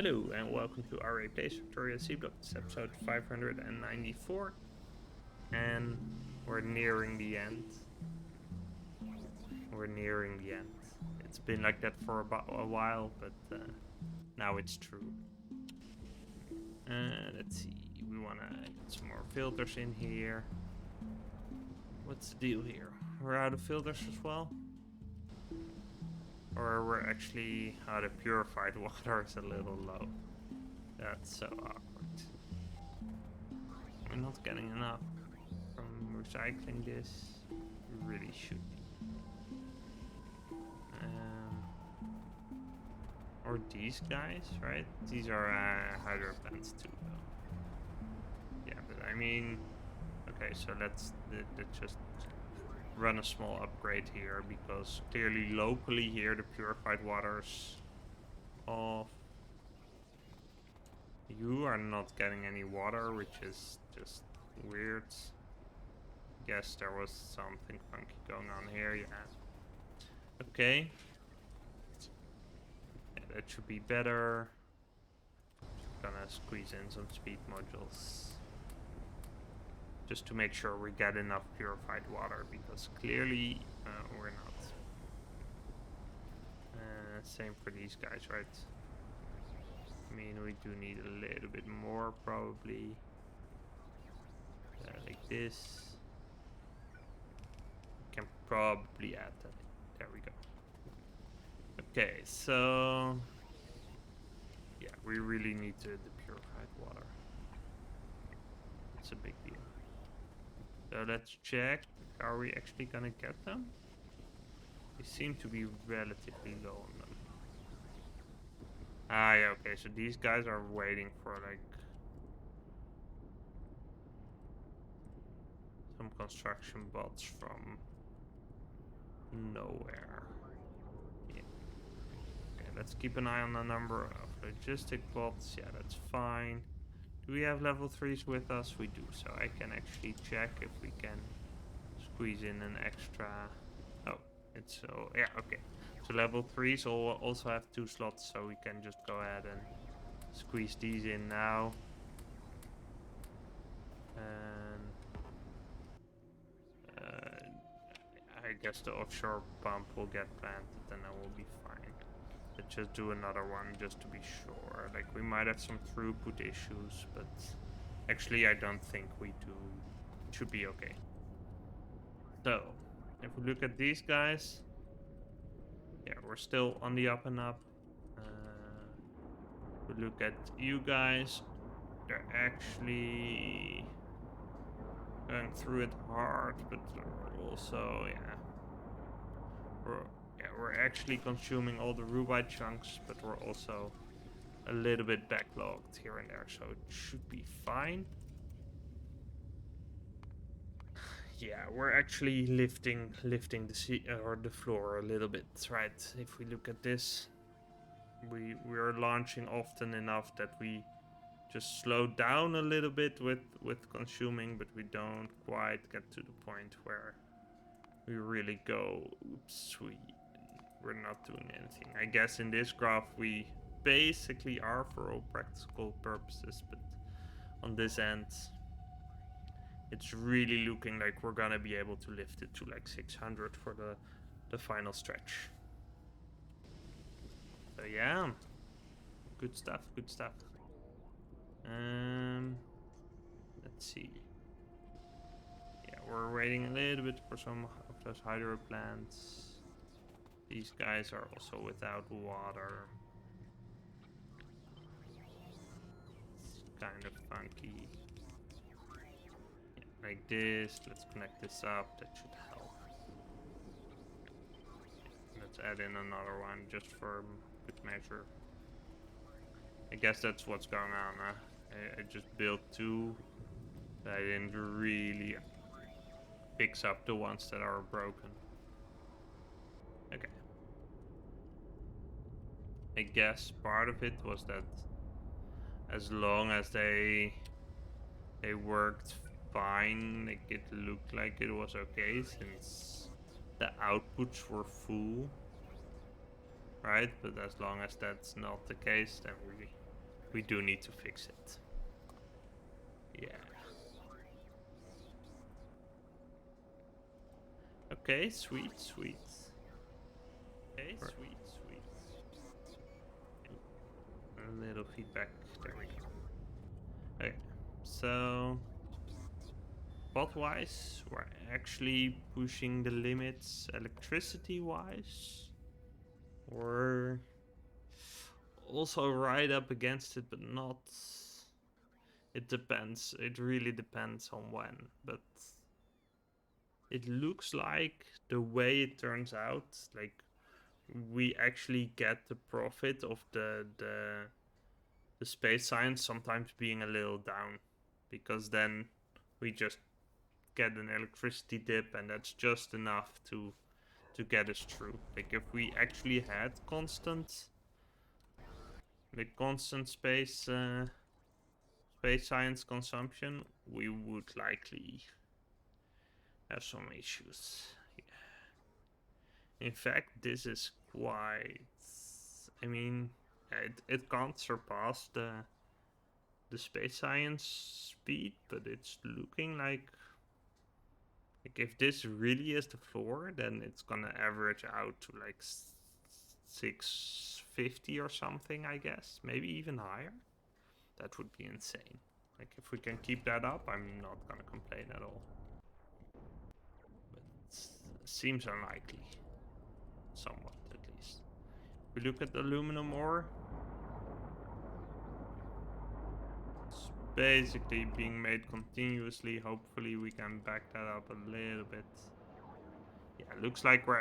Hello and welcome to Aurei Plays Factorio 1.1 Seablock. It's episode 594 and we're nearing the end. It's been like that for about a while, but now it's true. Let's see, we want to get some more filters in here. What's the deal here? We're out of filters as well? Or we're actually out of purified water is a little low. That's so awkward. We're not getting enough from recycling this. We really should be. Or these guys, right? These are hydro plants too, though. Yeah, but I mean, okay, so let's just run a small upgrade here, because clearly locally here the purified waters of you are not getting any water, which is just weird. Guess there was something funky going on here, yeah. Okay. Yeah, that should be better. Gonna squeeze in some speed modules. Just to make sure we get enough purified water, because clearly we're not. Same for these guys, right? I mean, we do need a little bit more, probably. Like this. We can probably add that. There we go. Okay, so... yeah, we really need the purified water. It's a big deal. So let's check. Are we actually gonna get them? We seem to be relatively low on them. Ah, yeah, okay, so these guys are waiting for, like, some construction bots from nowhere. Yeah. Okay, let's keep an eye on the number of logistic bots. Yeah, that's fine. Do we have level 3s with us? We do, so I can actually check if we can squeeze in an extra... oh, it's so... yeah, okay. So level 3s will also have 2 slots, so we can just go ahead and squeeze these in now. And I guess the offshore pump will get planted and then we'll be fine. Let's just do another one just to be sure. Like, we might have some throughput issues, but actually I don't think we do. It should be okay. So, if we look at these guys, yeah, we're still on the up and up. We look at you guys, they're actually going through it hard, but also, yeah, we're actually consuming all the rubite chunks, but we're also a little bit backlogged here and there, so it should be fine. Yeah, we're actually lifting the sea or the floor a little bit, right? If we look at this, we're launching often enough that we just slow down a little bit with consuming, but we don't quite get to the point where we really go, oops, we're not doing anything. I guess in this graph we basically are for all practical purposes, but on this end it's really looking like we're gonna be able to lift it to like 600 for the final stretch. So yeah, good stuff. Let's see. Yeah, we're waiting a little bit for some of those hydro plants. These guys are also without water. It's kind of funky. Yeah, like this. Let's connect this up. That should help. Let's add in another one just for good measure. I guess that's what's going on. I just built 2. I didn't really fix up the ones that are broken. Okay. I guess part of it was that as long as they worked fine, like it looked like it was okay since the outputs were full, right? But as long as that's not the case, then we do need to fix it. Yeah. Okay, sweet, sweet. Okay, sweet, sweet. A little feedback. There we go. Okay, so bot-wise, we're actually pushing the limits electricity-wise. We're also right up against it, but not. It depends. It really depends on when. But it looks like the way it turns out, like we actually get the profit of the space science sometimes being a little down, because then we just get an electricity dip, and that's just enough to get us through. Like if we actually had constant space science consumption, we would likely have some issues. In fact, this is quite. I mean, it can't surpass the space science speed, but it's looking like if this really is the floor, then it's gonna average out to like 650 or something, I guess. Maybe even higher. That would be insane. Like if we can keep that up, I'm not gonna complain at all. But it seems unlikely. Somewhat, at least. We look at the aluminum ore. It's basically being made continuously. Hopefully we can back that up a little bit. Yeah, looks like we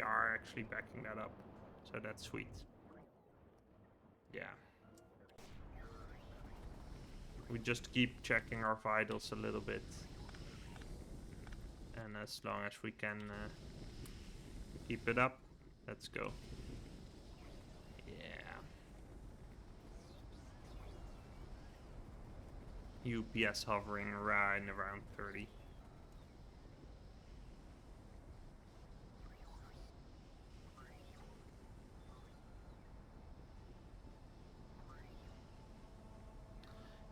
are actually backing that up. So that's sweet. Yeah. We just keep checking our vitals a little bit. And as long as we can keep it up, let's go. Yeah. UPS hovering right around 30.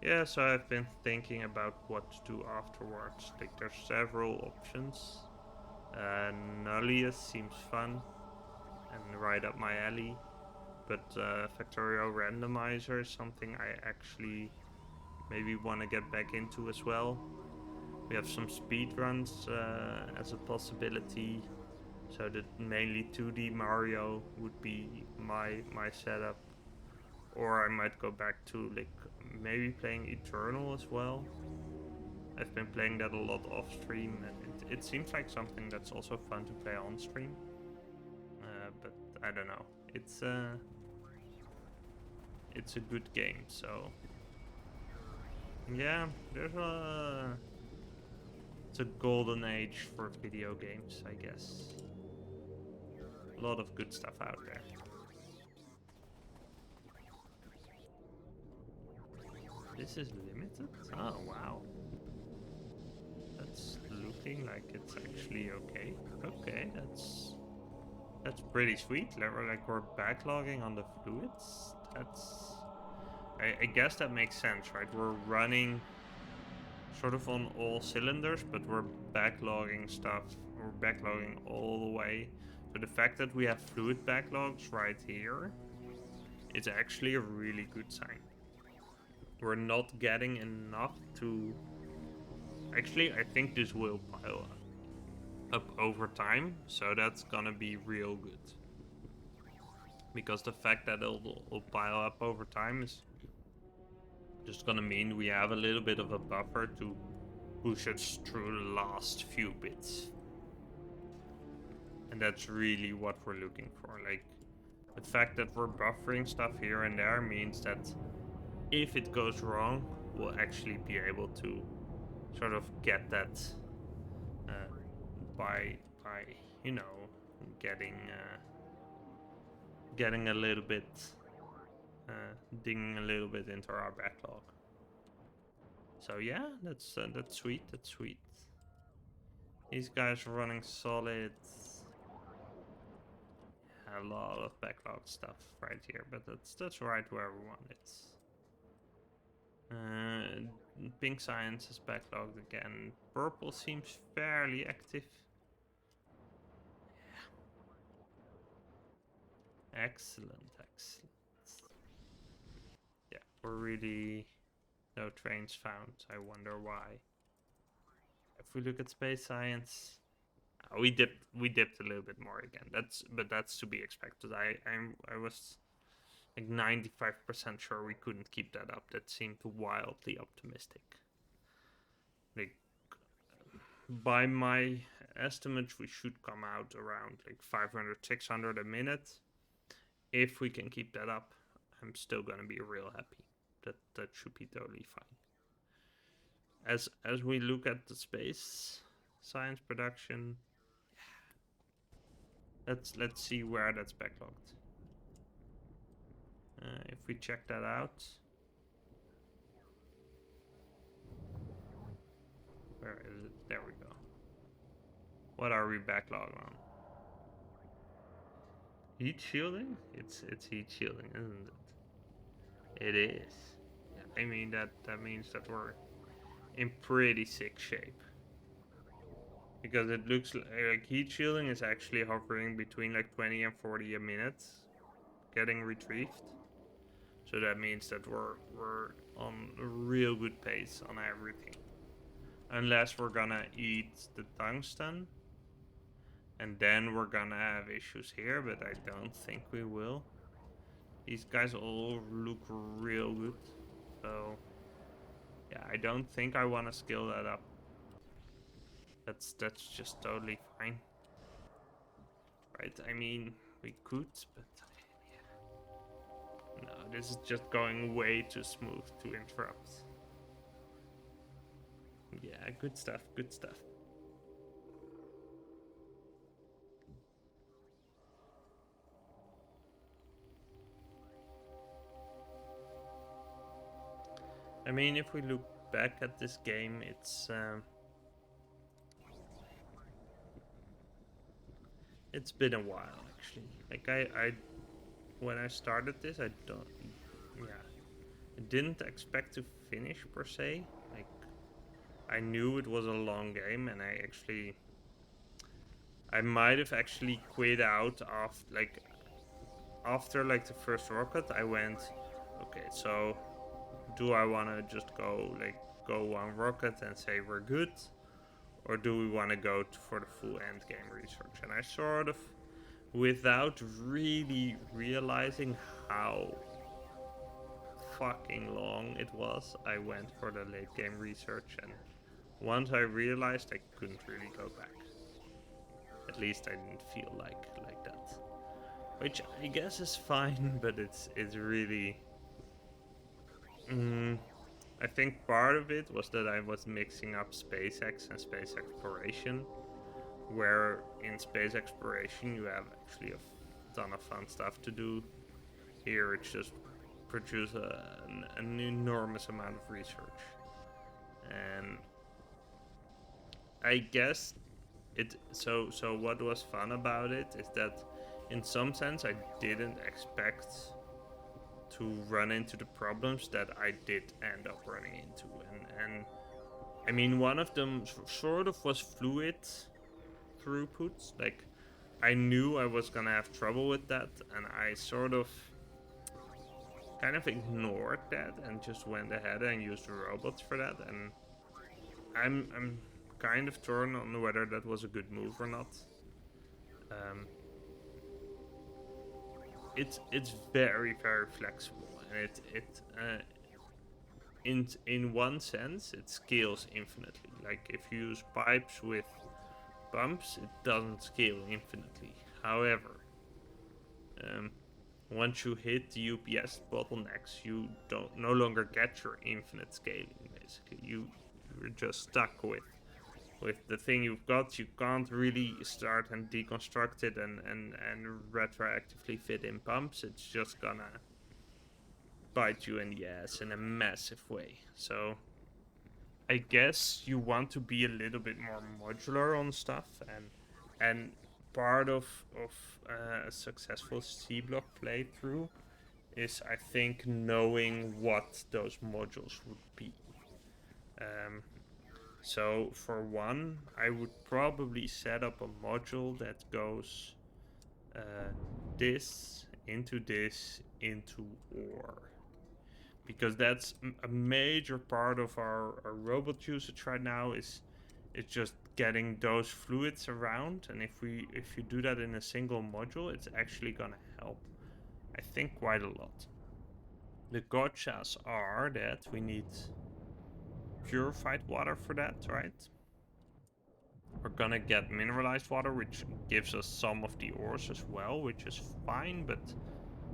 Yeah, so I've been thinking about what to do afterwards. Like there's several options. Nullius seems fun and right up my alley. But Factorio randomizer is something I actually maybe want to get back into as well. We have some speed runs as a possibility. So that mainly 2D Mario would be my setup. Or I might go back to like maybe playing Eternal as well. I've been playing that a lot off stream, and it seems like something that's also fun to play on stream. But I don't know. It's a good game, so yeah. It's a golden age for video games, I guess. A lot of good stuff out there. This is limited? Oh wow. That's looking like it's actually okay. Okay, that's pretty sweet. Like we're backlogging on the fluids. I guess that makes sense, right? We're running sort of on all cylinders, but we're backlogging stuff. We're backlogging all the way. So the fact that we have fluid backlogs right here is actually a really good sign. We're not getting enough to. Actually, I think this will pile up over time, so that's gonna be real good. Because the fact that it'll pile up over time is just gonna mean we have a little bit of a buffer to push us through the last few bits. And that's really what we're looking for. Like, the fact that we're buffering stuff here and there means that if it goes wrong, we'll actually be able to sort of get that by you know, getting a little bit digging a little bit into our backlog. So yeah, that's sweet. That's sweet. These guys are running solid. a lot of backlog stuff right here, but that's right where we want it. Pink science is backlogged again. Purple seems fairly active. Excellent, excellent. Yeah, we're really no trains found. I wonder why. If we look at space science, we dipped a little bit more again. That's to be expected. I was like 95% sure we couldn't keep that up. That seemed wildly optimistic. Like by my estimates, we should come out around like 500, 600 a minute. If we can keep that up, I'm still gonna be real happy. That should be totally fine. As we look at the space science production, let's see where that's backlogged. If we check that out, where is it? There we go. What are we backlogged on? Heat shielding? It's heat shielding, isn't it? It is. I mean that means that we're in pretty sick shape. Because it looks like heat shielding is actually hovering between like 20 and 40 a minute, getting retrieved. So that means that we're on a real good pace on everything. Unless we're gonna eat the tungsten. And then we're gonna have issues here, but I don't think we will. These guys all look real good. So yeah, I don't think I wanna scale that up. That's just totally fine. Right, I mean we could, but yeah. No, this is just going way too smooth to interrupt. Yeah, good stuff, good stuff. I mean, if we look back at this game, it's been a while actually. Like I when I started this, I didn't expect to finish per se. Like I knew it was a long game, and I might have actually quit out after like the first rocket. I went, okay, so do I want to just go one rocket and say we're good, or do we want to go for the full end game research? And I sort of, without really realizing how fucking long it was, I went for the late game research, and once I realized, I couldn't really go back. At least I didn't feel like that. Which I guess is fine, but it's really. I think part of it was that I was mixing up SpaceX and space exploration, where in space exploration you have actually a ton of fun stuff to do. Here it's just produce an enormous amount of research, and I guess so what was fun about it is that in some sense I didn't expect to run into the problems that I did end up running into, and I mean one of them sort of was fluid throughput. Like I knew I was gonna have trouble with that, and I sort of kind of ignored that and just went ahead and used robots for that, and I'm kind of torn on whether that was a good move or not. Um, it's very flexible, and in one sense it scales infinitely. Like if you use pipes with bumps, it doesn't scale infinitely. However, once you hit the UPS bottlenecks, you don't no longer get your infinite scaling. Basically, you're just stuck with the thing you've got. You can't really start and deconstruct it and retroactively fit in pumps. It's just gonna bite you in the ass in a massive way. So I guess you want to be a little bit more modular on stuff, and part of a successful Seablock playthrough is, I think, knowing what those modules would be. So for one, I would probably set up a module that goes this into ore, because that's a major part of our robot usage right now. Is it's just getting those fluids around, and if you do that in a single module, it's actually gonna help, I think, quite a lot. The gotchas are that we need purified water for that, right? We're gonna get mineralized water, which gives us some of the ores as well, which is fine, but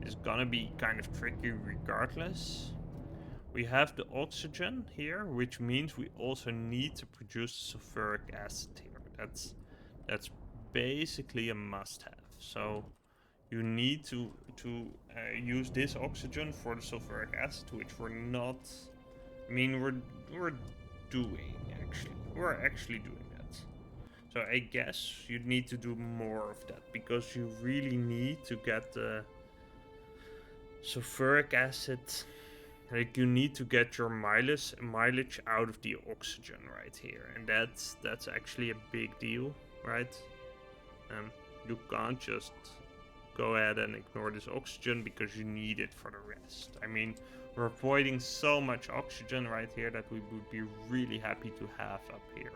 it's gonna be kind of tricky regardless. We have the oxygen here, which means we also need to produce sulfuric acid here. That's basically a must-have. So you need to use this oxygen for the sulfuric acid, which we're not. I mean, we're doing actually. We're actually doing that. So I guess you'd need to do more of that, because you really need to get the sulfuric acid. Like, you need to get your mileage out of the oxygen right here, and that's actually a big deal, right? You can't just go ahead and ignore this oxygen because you need it for the rest. I mean, we're avoiding so much oxygen right here that we would be really happy to have up here.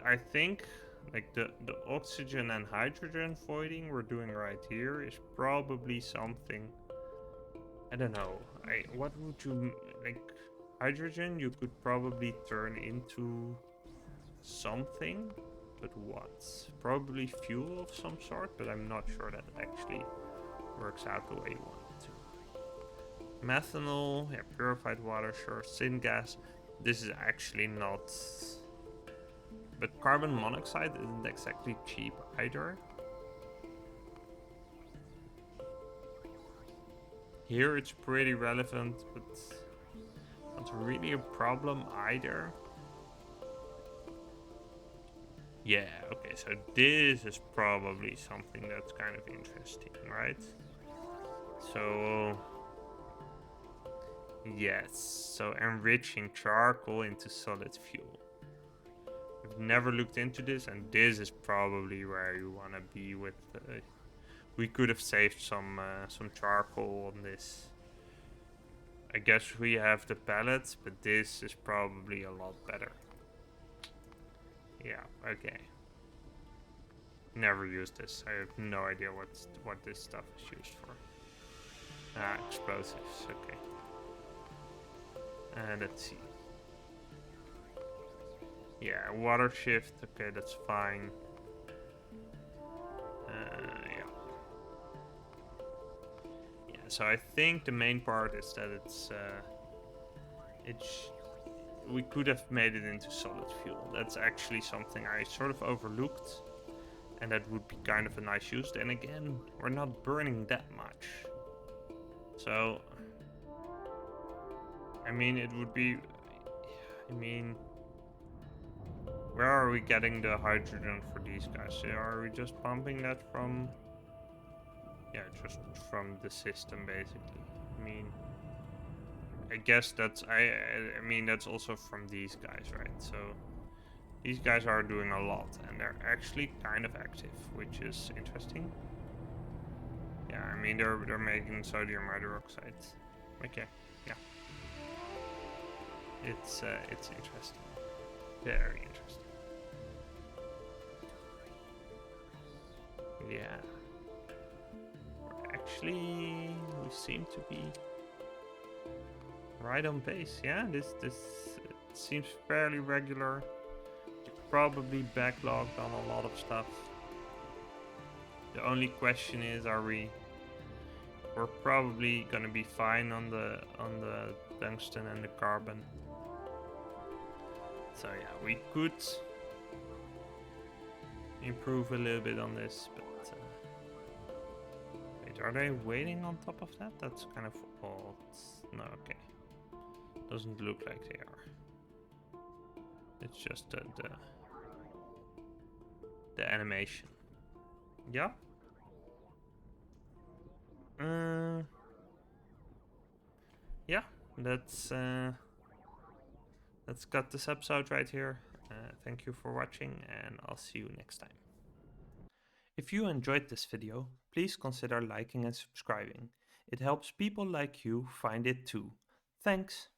I think, like, the oxygen and hydrogen voiding we're doing right here is probably something, I don't know. What would you, like, hydrogen you could probably turn into something, but what? Probably fuel of some sort, but I'm not sure that actually works out the way you want it to. Methanol, yeah, purified water, sure. Syngas, this is actually not. But carbon monoxide isn't exactly cheap either. Here it's pretty relevant, but not really a problem either. Yeah, okay, so this is probably something that's kind of interesting, right? So, yes, so enriching charcoal into solid fuel. I've never looked into this, and this is probably where you want to be with. We could have saved some charcoal on this. I guess we have the pellets, but this is probably a lot better. Yeah, okay. Never used this. I have no idea what this stuff is used for. Ah, explosives, okay. And let's see. Yeah, water shift, okay, that's fine. Yeah. Yeah, so I think the main part is that we could have made it into solid fuel. That's actually something I sort of overlooked, and that would be kind of a nice use. Then again, we're not burning that much. So, I mean, it would be, I mean, where are we getting the hydrogen for these guys? Are we just pumping that from, yeah, just from the system basically? I mean, I guess that's, I mean, that's also from these guys, right? So these guys are doing a lot, and they're actually kind of active, which is interesting. Yeah, I mean, they're making sodium hydroxide. Okay, yeah. It's interesting. Very interesting. Yeah. Actually, we seem to be right on pace. Yeah, this seems fairly regular. Probably backlogged on a lot of stuff. The only question is, we're probably gonna be fine on the tungsten and the carbon. So yeah, we could improve a little bit on this, but wait, are they waiting on top of that? That's kind of odd. No, okay. Doesn't look like they are. It's just the animation. Yeah. Uh, yeah. Let's let's cut this episode right here. Thank you for watching, and I'll see you next time. If you enjoyed this video, please consider liking and subscribing. It helps people like you find it too. Thanks!